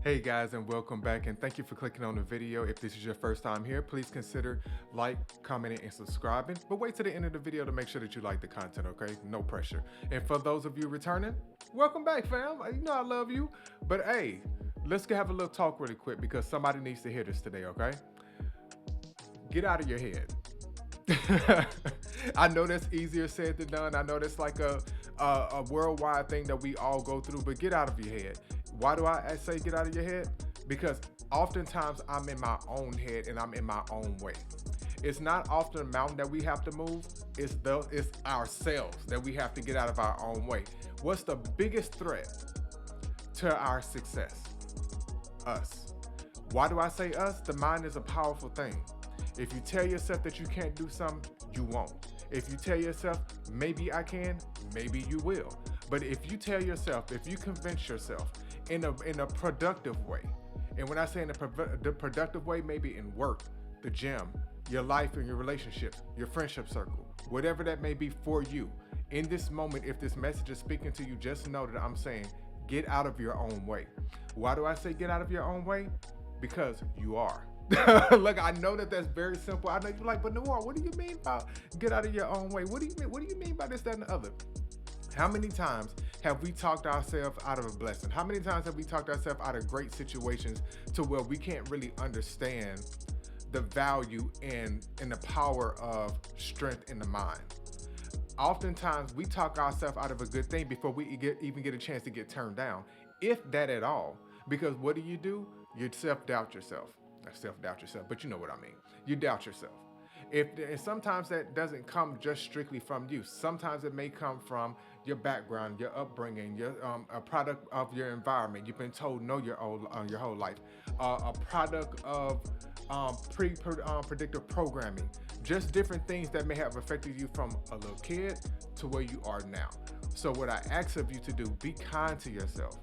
Hey guys, and welcome back, and thank you for clicking on the video. If this is your first time here, please consider like, commenting, and subscribing, but wait till the end of the video to make sure that you like the content, okay? No pressure. And for those of you returning, welcome back, fam. You know I love you. But hey, let's have a little talk really quick because somebody needs to hear this today, okay? Get out of your head. I know that's easier said than done. I know that's like a worldwide thing that we all go through, but get out of your head. Why do I say get out of your head? Because oftentimes I'm in my own head and I'm in my own way. It's not often a mountain that we have to move, it's ourselves that we have to get out of our own way. What's the biggest threat to our success? Us. Why do I say us? The mind is a powerful thing. If you tell yourself that you can't do something, you won't. If you tell yourself, maybe I can, maybe you will. But if you tell yourself, if you convince yourself in a productive way, and when I say in the productive way, maybe in work, the gym, your life and your relationships, your friendship circle, whatever that may be for you, in this moment, if this message is speaking to you, just know that I'm saying, get out of your own way. Why do I say get out of your own way? Because you are. Look, I know that that's very simple. I know you're like, but Noir, what do you mean by get out of your own way? What do you mean? What do you mean by this, that, and the other? How many times have we talked ourselves out of a blessing? How many times have we talked ourselves out of great situations to where we can't really understand the value and the power of strength in the mind? Oftentimes we talk ourselves out of a good thing before we even get a chance to get turned down, if that at all. Because what do? You self-doubt yourself. Not self-doubt yourself, but you know what I mean. You doubt yourself. And sometimes that doesn't come just strictly from you. Sometimes it may come from your background, your upbringing, a product of your environment. You've been told no your whole life. A product of predictive programming. Just different things that may have affected you from a little kid to where you are now. So what I ask of you to do, be kind to yourself.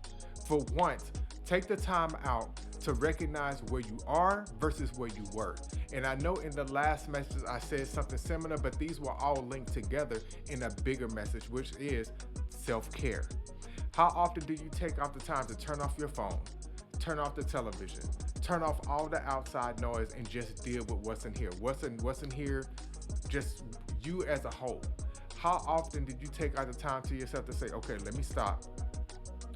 For once, take the time out to recognize where you are versus where you were. And I know in the last message I said something similar, but these were all linked together in a bigger message, which is self-care. How often do you take off the time to turn off your phone, turn off the television, turn off all the outside noise and just deal with what's in here? What's in here, just you as a whole. How often did you take out the time to yourself to say, okay, let me stop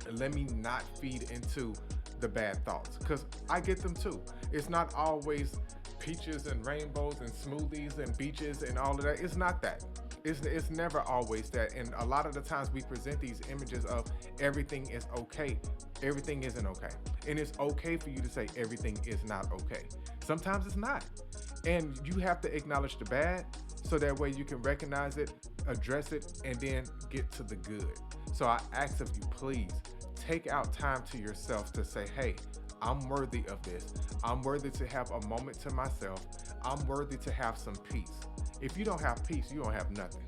and let me not feed into the bad thoughts? Because I get them too. It's not always peaches and rainbows and smoothies and beaches and all of that. It's not that. It's never always that. And a lot of the times we present these images of everything is okay. Everything isn't okay. And it's okay for you to say everything is not okay. Sometimes it's not. And you have to acknowledge the bad so that way you can recognize it, address it, and then get to the good. So I ask of you, please, take out time to yourself to say, hey, I'm worthy of this. I'm worthy to have a moment to myself. I'm worthy to have some peace. If you don't have peace, you don't have nothing.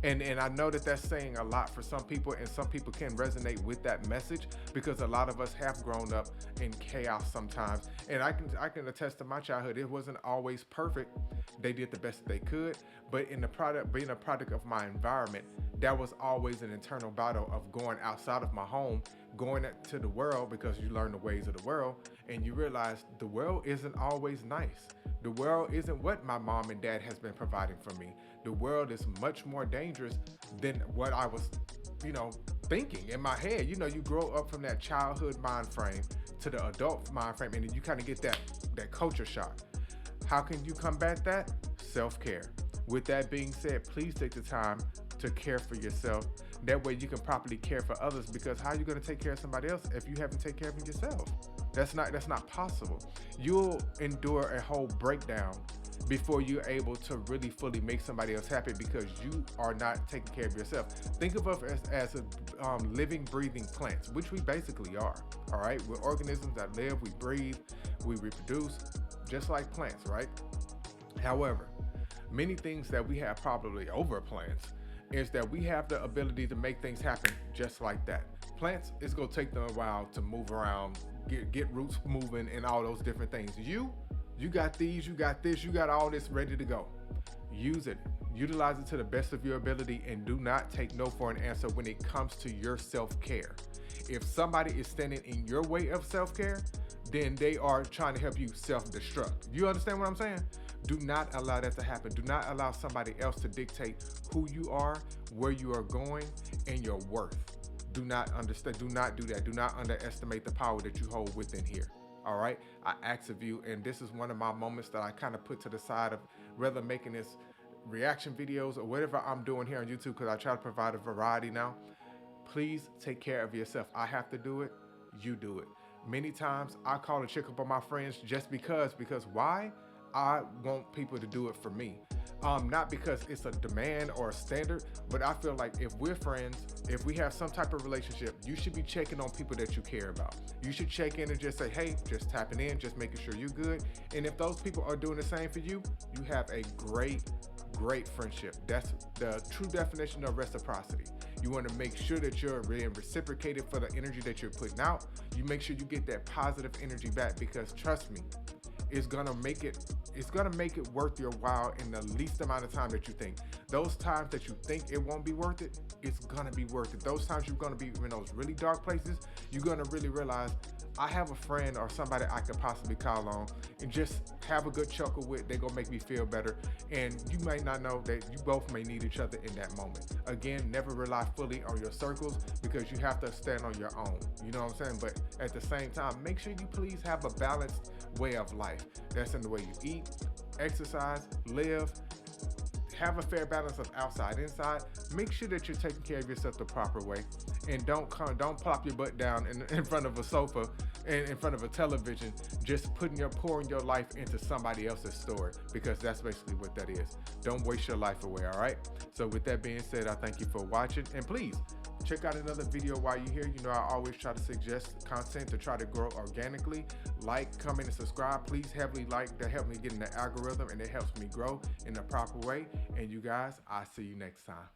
And I know that that's saying a lot for some people, and some people can resonate with that message because a lot of us have grown up in chaos sometimes. And I can attest to my childhood. It wasn't always perfect. They did the best that they could, but being a product of my environment, that was always an internal battle of going outside of my home, going to the world, because you learn the ways of the world and you realize the world isn't always nice. The world isn't what my mom and dad has been providing for me. The world is much more dangerous than what I was, thinking in my head. You grow up from that childhood mind frame to the adult mind frame, and then you kind of get that culture shock. How can you combat that? Self-care. With that being said, please take the time to care for yourself. That way you can properly care for others, because how are you going to take care of somebody else if you haven't taken care of yourself? That's not possible. You'll endure a whole breakdown before you're able to really fully make somebody else happy, because you are not taking care of yourself. Think of us as living, breathing plants, which we basically are. All right, we're organisms that live, we breathe, we reproduce, just like plants, right? However, many things that we have probably over plants is that we have the ability to make things happen just like that. Plants, it's gonna take them a while to move around, get roots moving and all those different things. You got these, you got this, you got all this ready to go. Use it, utilize it to the best of your ability, and do not take no for an answer when it comes to your self-care. If somebody is standing in your way of self-care, then they are trying to help you self-destruct. You understand what I'm saying? Do not allow that to happen. Do not allow somebody else to dictate who you are, where you are going, and your worth. Do not understand. Do not do that. Do not underestimate the power that you hold within here. All right. I ask of you, and this is one of my moments that I kind of put to the side of rather making this reaction videos or whatever I'm doing here on YouTube, because I try to provide a variety now. Please take care of yourself. I have to do it. You do it. Many times I call and check up on my friends just because why? I want people to do it for me. Not because it's a demand or a standard, but I feel like if we're friends, if we have some type of relationship, you should be checking on people that you care about. You should check in and just say, hey, just tapping in, just making sure you're good. And if those people are doing the same for you, you have a great friendship. That's the true definition of reciprocity. You want to make sure that you're being reciprocated for the energy that you're putting out. You make sure you get that positive energy back, because trust me, it's gonna make it worth your while in the least amount of time that you think. Those times that you think it won't be worth it, it's gonna be worth it. Those times you're gonna be in those really dark places, you're gonna really realize, I have a friend or somebody I could possibly call on and just have a good chuckle with. They're gonna make me feel better. And you might not know that you both may need each other in that moment. Again, never rely fully on your circles, because you have to stand on your own. You know what I'm saying? But at the same time, make sure you please have a balanced way of life. That's in the way you eat, exercise, live. Have a fair balance of outside, inside. Make sure that you're taking care of yourself the proper way, and don't plop your butt down in front of a sofa and in front of a television, just pouring your life into somebody else's story, because that's basically what that is. Don't waste your life away. All right. So with that being said, I thank you for watching, and please check out another video while you're here. You know, I always try to suggest content to try to grow organically. Like, comment, and subscribe. Please heavily like. That helps me get in the algorithm, and it helps me grow in the proper way. And you guys, I'll see you next time.